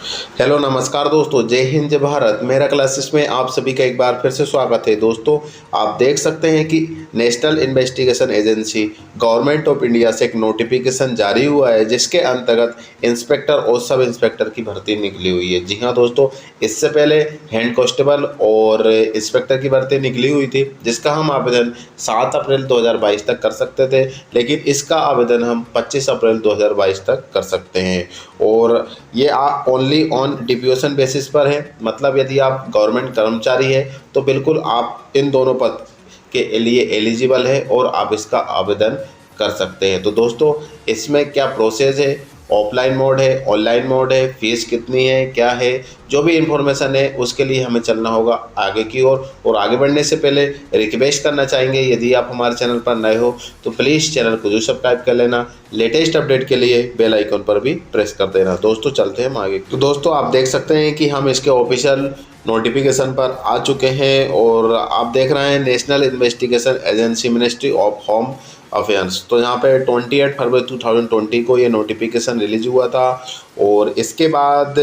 Hello नमस्कार दोस्तों, जय हिंद जय भारत। मेरा क्लासेस में आप सभी का एक बार फिर से स्वागत है। दोस्तों, आप देख सकते हैं कि national investigation agency government of India से एक नोटिफिकेशन जारी हुआ है, जिसके अंतर्गत इंस्पेक्टर और सब इंस्पेक्टर की भर्ती निकली हुई है। जी हाँ दोस्तों, इससे पहले हैंड कांस्टेबल और इंस्पेक्टर की भर्ती निकली हुई थी, जिसका हम आवेदन 7 अप्रैल 2022 तक कर सकते थे, लेकिन इसका आवेदन हम 25 अप्रैल 2022 तक कर सकते हैं। और ये ओनली ऑन डिप्यूटेशन बेसिस पर है, मतलब यदि आप गवर्नमेंट कर्मचारी है तो बिल्कुल आप इन दोनों पद के लिए एलिजिबल है और आप इसका आवेदन कर सकते हैं। तो दोस्तों, इसमें क्या प्रोसेस है, ऑफलाइन मोड है, ऑनलाइन मोड है, फीस कितनी है, क्या है, जो भी इंफॉर्मेशन है उसके लिए हमें चलना होगा आगे की ओर। और आगे बढ़ने से पहले रिक्वेस्ट करना चाहेंगे, यदि आप हमारे चैनल पर नए हो तो प्लीज़ चैनल को जो सब्सक्राइब कर लेना, लेटेस्ट अपडेट के लिए बेल आइकन पर भी प्रेस कर देना। दोस्तों, चलते हैं हम आगे। तो दोस्तों, आप देख सकते हैं कि हम इसके ऑफिशियल नोटिफिकेशन पर आ चुके हैं और आप देख रहे हैं national investigation agency, ministry of home affairs. तो यहाँ पे 28 फरवरी 2020 को ये नोटिफिकेशन रिलीज हुआ था। और इसके बाद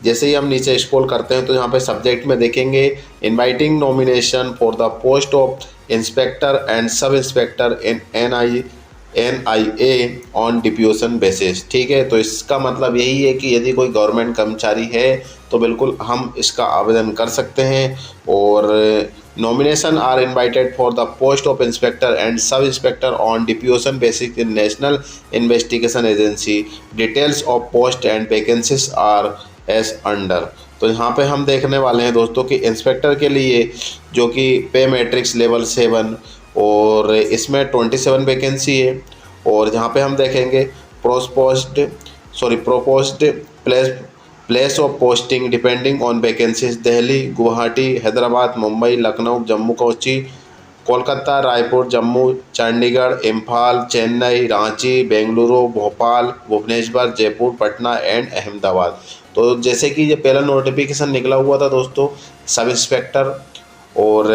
जैसे ही हम नीचे स्क्रॉल करते हैं तो यहाँ पे सब्जेक्ट में देखेंगे inviting nomination for the post of inspector and sub inspector in NIA on deputation basis. ठीक है, तो इसका मतलब यही है कि यदि कोई गवर्नमेंट कर्मचारी है तो बिल्कुल हम इसका आवेदन कर सकते हैं। और nomination are invited for the post of inspector and sub inspector on deputation basis in national investigation agency. Details of post and vacancies are as under. तो यहाँ पे हम देखने वाले हैं दोस्तों कि इंस्पेक्टर के लिए जो कि पे मैट्रिक्स लेवल 7 और इसमें 27 वैकेंसी है। और यहाँ पे हम देखेंगे proposed place of posting depending on vacancies Delhi, Guwahati, Hyderabad, Mumbai, Lucknow, Jammu Kochi, Kolkata, Raipur, Jammu, Chandigarh, Imphal, Chennai, Ranchi, Bengaluru, Bhopal, Bhubaneswar, Jaipur, Patna and Ahmedabad. तो जैसे कि ये पहला नोटिफिकेशन निकला हुआ था दोस्तों, सब इंस्पेक्टर और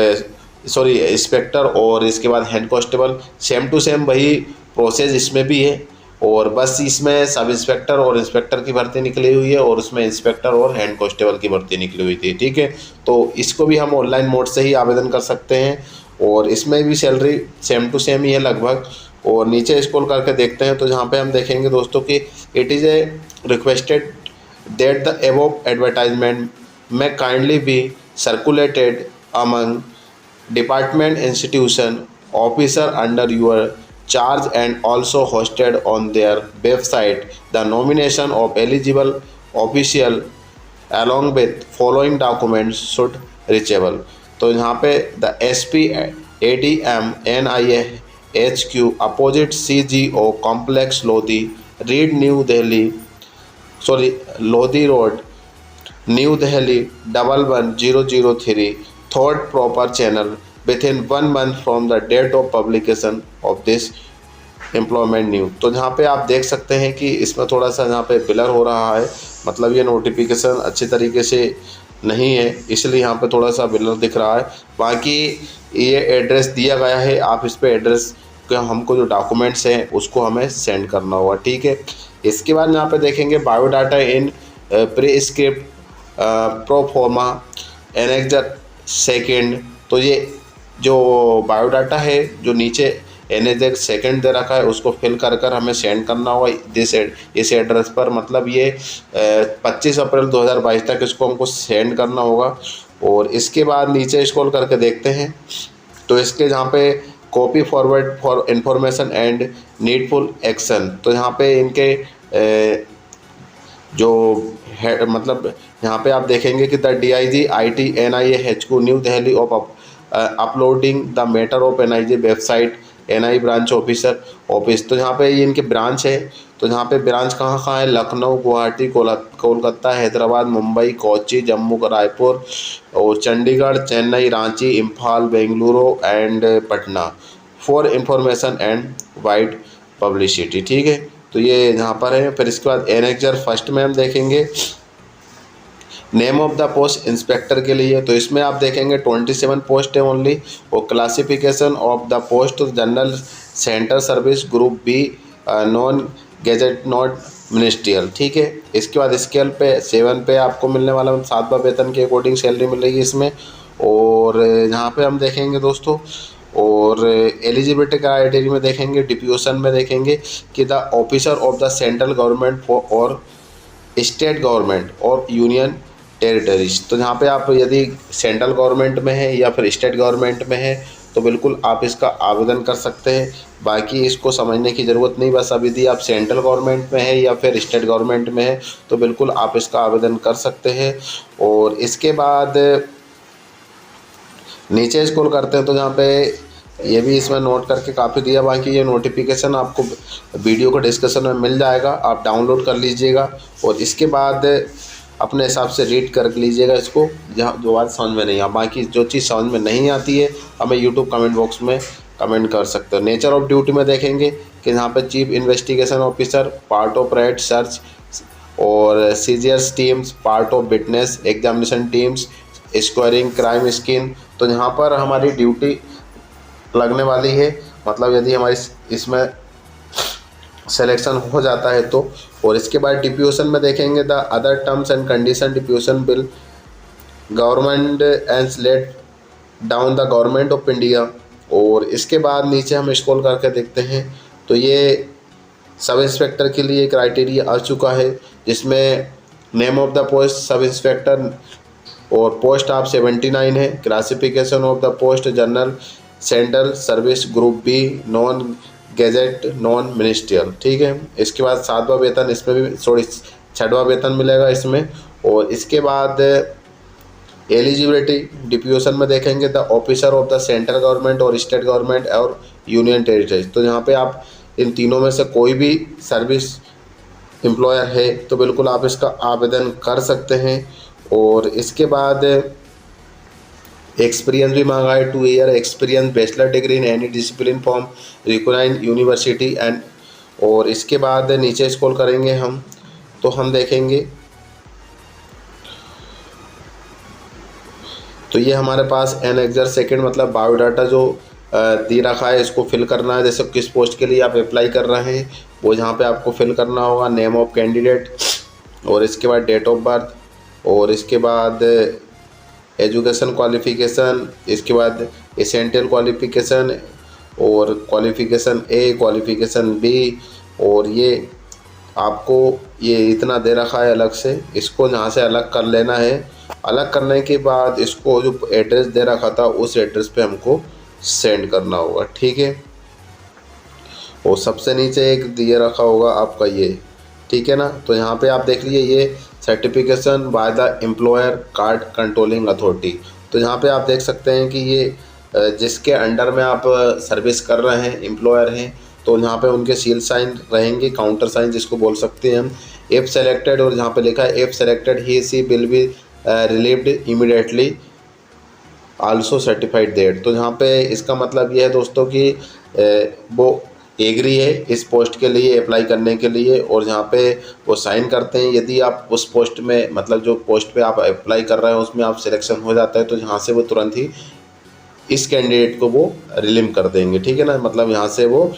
इंस्पेक्टर और इसके बाद head constable, same to same वही प्रोसेस इसमें भी है। और बस इसमें सब इंस्पेक्टर और इंस्पेक्टर की भर्ती निकली हुई है और उसमें इंस्पेक्टर और हेड कांस्टेबल की भर्ती निकली हुई थी। ठीक है, तो इसको भी हम ऑनलाइन मोड से ही आवेदन कर सकते हैं और इसमें भी सैलरी सेम टू सेम ही है लगभग। और नीचे स्क्रॉल करके देखते हैं तो जहाँ पे हम देखेंगे दोस्तों कि it is a requested that the above advertisement में kindly be circulated among department institution officer under your charge and also hosted on their website. The nomination of eligible official along with following documents should reachable. तो यहाँ पे the SP ADM NIA HQ opposite CGO complex Lodi, Reed New Delhi, Lodi Road, New Delhi 11003, third proper channel within 1 month from the date of publication of this employment news। तो यहाँ पे आप देख सकते हैं कि इसमें थोड़ा सा यहाँ पे ब्लर हो रहा है, मतलब ये नोटिफिकेशन अच्छी तरीके से नहीं है, इसलिए यहाँ पे थोड़ा सा ब्लर दिख रहा है। बाकी ये एड्रेस दिया गया है, आप इस पे एड्रेस का हमको जो डॉक्यूमेंट्स हैं उसको हमें सेंड करना होगा। ठीक है, इसके बाद यहाँ पे देखेंगे बायोडाटा इन प्रीस्क्रिप्ट प्रोफॉर्मा एनेक्जर सेकेंड। तो ये जो बायोडाटा है जो नीचे एनेक्जर सेकेंड दे रखा है उसको फिल कर कर हमें सेंड करना होगा इस एड्रेस पर, मतलब ये 25 अप्रैल 2022 तक इसको हमको सेंड करना होगा। और इसके बाद नीचे स्क्रॉल करके देखते हैं तो इसके जहाँ पे copy forward for information and needful action, तो यहाँ पे इनके जो है मतलब यहाँ पे आप देखेंगे कि the DIG IT NIA HQ new Delhi of uploading the matter of NIA website NI branch officer office. तो यहाँ पे ये इनके ब्रांच है, तो यहाँ पे ब्रांच कहाँ कहाँ है, लखनऊ, गुवाहाटी, कोलकाता, हैदराबाद, मुंबई, कोची, जम्मू, रायपुर और Chandigarh, Chennai, Ranchi, Imphal, Bengaluru and Patna for information and wide publicity. ठीक है, तो ये यहाँ पर है। फिर इसके बाद एनेक्जर फर्स्ट में हम देखेंगे name of the post inspector के लिए, तो इसमें आप देखेंगे 27 पोस्ट है ओनली। और classification of the post general center service group B non gazette not ministerial, ठीक है। इसके बाद स्केल पे 7 पे आपको मिलने वाला 7वां वेतन के अकॉर्डिंग सैलरी मिलेगी इसमें। और यहाँ पे हम देखेंगे दोस्तों, और एलिजिबिलिटी क्राइटेरिया में देखेंगे, डिप्यूशन में देखेंगे कि the officer of the central government और स्टेट गवर्नमेंट और यूनियन टेरिटरीज। तो यहाँ पे आप यदि सेंट्रल गवर्नमेंट में है या फिर स्टेट गवर्नमेंट में है तो बिल्कुल आप इसका आवेदन कर सकते हैं। बाकी इसको समझने की ज़रूरत नहीं, बस अब यदि आप सेंट्रल गवर्नमेंट में है या फिर स्टेट गवर्नमेंट में है तो बिल्कुल आप इसका आवेदन कर सकते हैं। और इसके बाद नीचे स्क्रॉल करते हैं तो यहाँ पे ये भी इसमें नोट करके काफ़ी दिया, बाकी ये नोटिफिकेशन आपको वीडियो को डिस्क्रिप्शन में मिल जाएगा, आप डाउनलोड कर लीजिएगा और इसके बाद अपने हिसाब से रीड कर लीजिएगा इसको, जहाँ जो बात समझ में नहीं आ, बाकी जो चीज़ समझ में नहीं आती है हमें यूट्यूब कमेंट बॉक्स में कमेंट कर सकते हो। नेचर ऑफ ड्यूटी में देखेंगे कि यहाँ पे chief investigation officer, part of raid search और seizures teams, part of witness examination teams, securing crime scene. तो यहाँ पर हमारी ड्यूटी लगने वाली है, मतलब यदि हमारी इसमें सिलेक्शन हो जाता है तो। और इसके बाद डिप्यूशन में देखेंगे the other terms and condition deputation bill government and let down the government of India. और इसके बाद नीचे हम स्क्रॉल करके देखते हैं तो ये सब इंस्पेक्टर के लिए क्राइटेरिया आ चुका है, जिसमें name of the post sub inspector और पोस्ट ऑफ 79 है। Classification of the post general, central service, group B, non gazette, non ministerial, ठीक है। इसके बाद 7वां वेतन, इसमें भी 6वां वेतन मिलेगा इसमें। और इसके बाद एलिजिबिलिटी डिप्यूशन में देखेंगे the officer of the central government और स्टेट गवर्नमेंट और यूनियन टेरिटरीज। तो यहाँ पे आप इन तीनों में से कोई भी सर्विस एम्प्लॉयर है तो बिल्कुल आप इसका आवेदन कर सकते हैं। और इसके बाद एक्सपीरियंस भी मांगा है, 2 year experience, bachelor degree in any discipline from recognised university and. और इसके बाद नीचे स्क्रॉल करेंगे हम तो हम देखेंगे तो ये हमारे पास एनेक्सर सेकंड मतलब बायोडाटा जो दे रखा है इसको फिल करना है। जैसे किस पोस्ट के लिए आप अप्लाई कर रहे हैं वो यहाँ पे आपको फिल करना होगा, नेम ऑफ कैंडिडेट और इसके बाद डेट ऑफ बर्थ और इसके बाद एजुकेशन क्वालिफ़िकेशन, इसके बाद एसेंशियल क्वालिफ़िकेशन और क्वालिफ़िकेशन ए, क्वालिफ़िकेशन बी। और ये आपको ये इतना दे रखा है अलग से, इसको यहाँ से अलग कर लेना है। अलग करने के बाद इसको जो एड्रेस दे रखा था उस एड्रेस पे हमको सेंड करना होगा, ठीक है। और सबसे नीचे एक दिए रखा होगा आपका ये, ठीक है ना। तो यहाँ पे आप देख लीजिए ये certification by the employer card controlling authority. तो यहाँ पे आप देख सकते हैं कि ये जिसके अंडर में आप सर्विस कर रहे हैं एम्प्लॉयर हैं तो यहाँ पे उनके सील साइन रहेंगे, काउंटर साइन जिसको बोल सकते हैं हम। इफ सेलेक्टेड, और यहाँ पे लिखा है if selected he she will be relieved immediately also certified that. तो यहाँ पे इसका मतलब ये है दोस्तों कि वो एग्री है इस पोस्ट के लिए अप्लाई करने के लिए और यहाँ पे वो साइन करते हैं। यदि आप उस पोस्ट में मतलब जो पोस्ट पे आप अप्लाई कर रहे हैं उसमें आप सिलेक्शन हो जाता है तो यहाँ से वो तुरंत ही इस कैंडिडेट को वो रिलीव कर देंगे, ठीक है ना। मतलब यहाँ से वो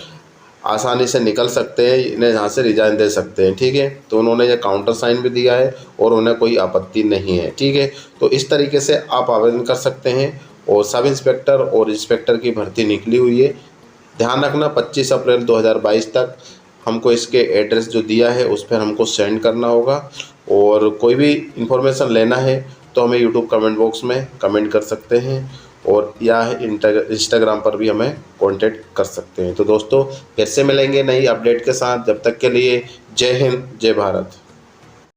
आसानी से निकल सकते हैं, इन्हें यहाँ से रिजाइन दे सकते हैं, ठीक है। तो उन्होंने ये काउंटर साइन भी दिया है और उन्हें कोई आपत्ति नहीं है, ठीक है। तो इस तरीके से आप आवेदन कर सकते हैं। और सब इंस्पेक्टर और इंस्पेक्टर की भर्ती निकली हुई है। ध्यान रखना 25 अप्रैल 2022 तक हमको इसके एड्रेस जो दिया है उस पर हमको सेंड करना होगा। और कोई भी इंफॉर्मेशन लेना है तो हमें यूट्यूब कमेंट बॉक्स में कमेंट कर सकते हैं और या इंस्टाग्राम पर भी हमें कांटेक्ट कर सकते हैं। तो दोस्तों फिर से मिलेंगे नई अपडेट के साथ, जब तक के लिए जय हिंद, जय भारत।